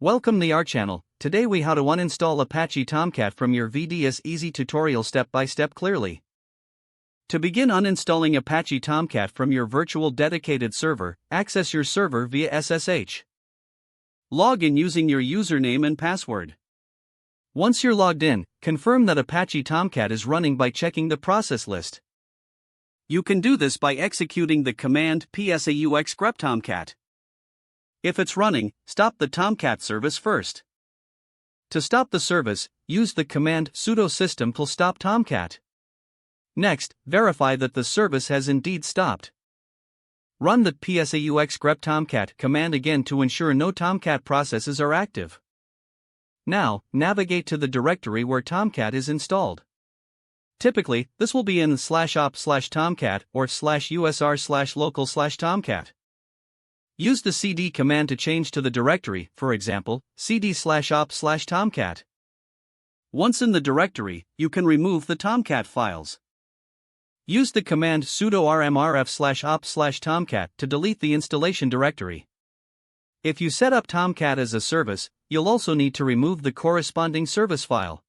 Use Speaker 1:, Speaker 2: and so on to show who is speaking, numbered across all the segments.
Speaker 1: Welcome to our channel. Today we how to uninstall Apache Tomcat from your VDS easy tutorial step by step clearly. To begin uninstalling Apache Tomcat from your virtual dedicated server, access your server via SSH. Log in using your username and password. Once you're logged in, confirm that Apache Tomcat is running by checking the process list. You can do this by executing the command psaux grep tomcat. If it's running, stop the Tomcat service first. To stop the service, use the command sudo system stop tomcat. Next, verify that the service has indeed stopped. Run the psaux grep tomcat command again to ensure no Tomcat processes are active. Now, navigate to the directory where Tomcat is installed. Typically, this will be in /op/tomcat or /usr/local/tomcat. Use the cd command to change to the directory, for example, cd/op/tomcat. Once in the directory, you can remove the Tomcat files. Use the command sudo rmrf/op/tomcat to delete the installation directory. If you set up Tomcat as a service, you'll also need to remove the corresponding service file.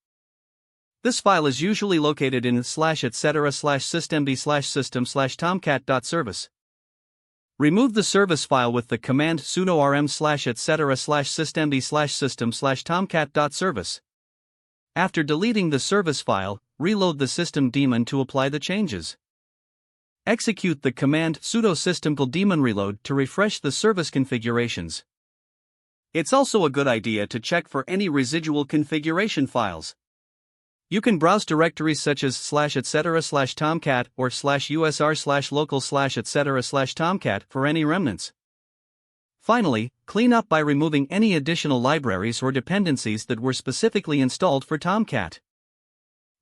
Speaker 1: This file is usually located in /etc/systemd/system/tomcat.service. Remove the service file with the command sudo rm/etc/systemd/system/tomcat.service. After deleting the service file, reload the system daemon to apply the changes. Execute the command sudo system-daemon reload to refresh the service configurations. It's also a good idea to check for any residual configuration files. You can browse directories such as /etc/tomcat or /usr/local/etc/tomcat for any remnants. Finally, clean up by removing any additional libraries or dependencies that were specifically installed for Tomcat.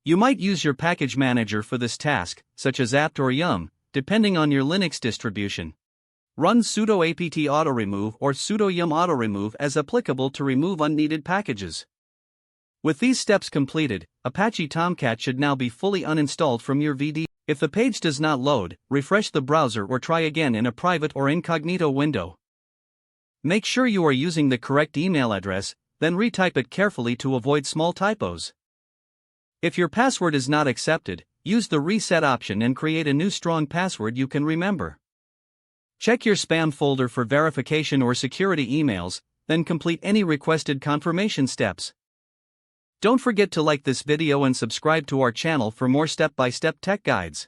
Speaker 1: You might use your package manager for this task, such as apt or yum, depending on your Linux distribution. Run sudo apt autoremove or sudo yum autoremove as applicable to remove unneeded packages. With these steps completed, Apache Tomcat should now be fully uninstalled from your VDS. If the page does not load, refresh the browser or try again in a private or incognito window. Make sure you are using the correct email address, then retype it carefully to avoid small typos. If your password is not accepted, use the reset option and create a new strong password you can remember. Check your spam folder for verification or security emails, then complete any requested confirmation steps. Don't forget to like this video and subscribe to our channel for more step-by-step tech guides.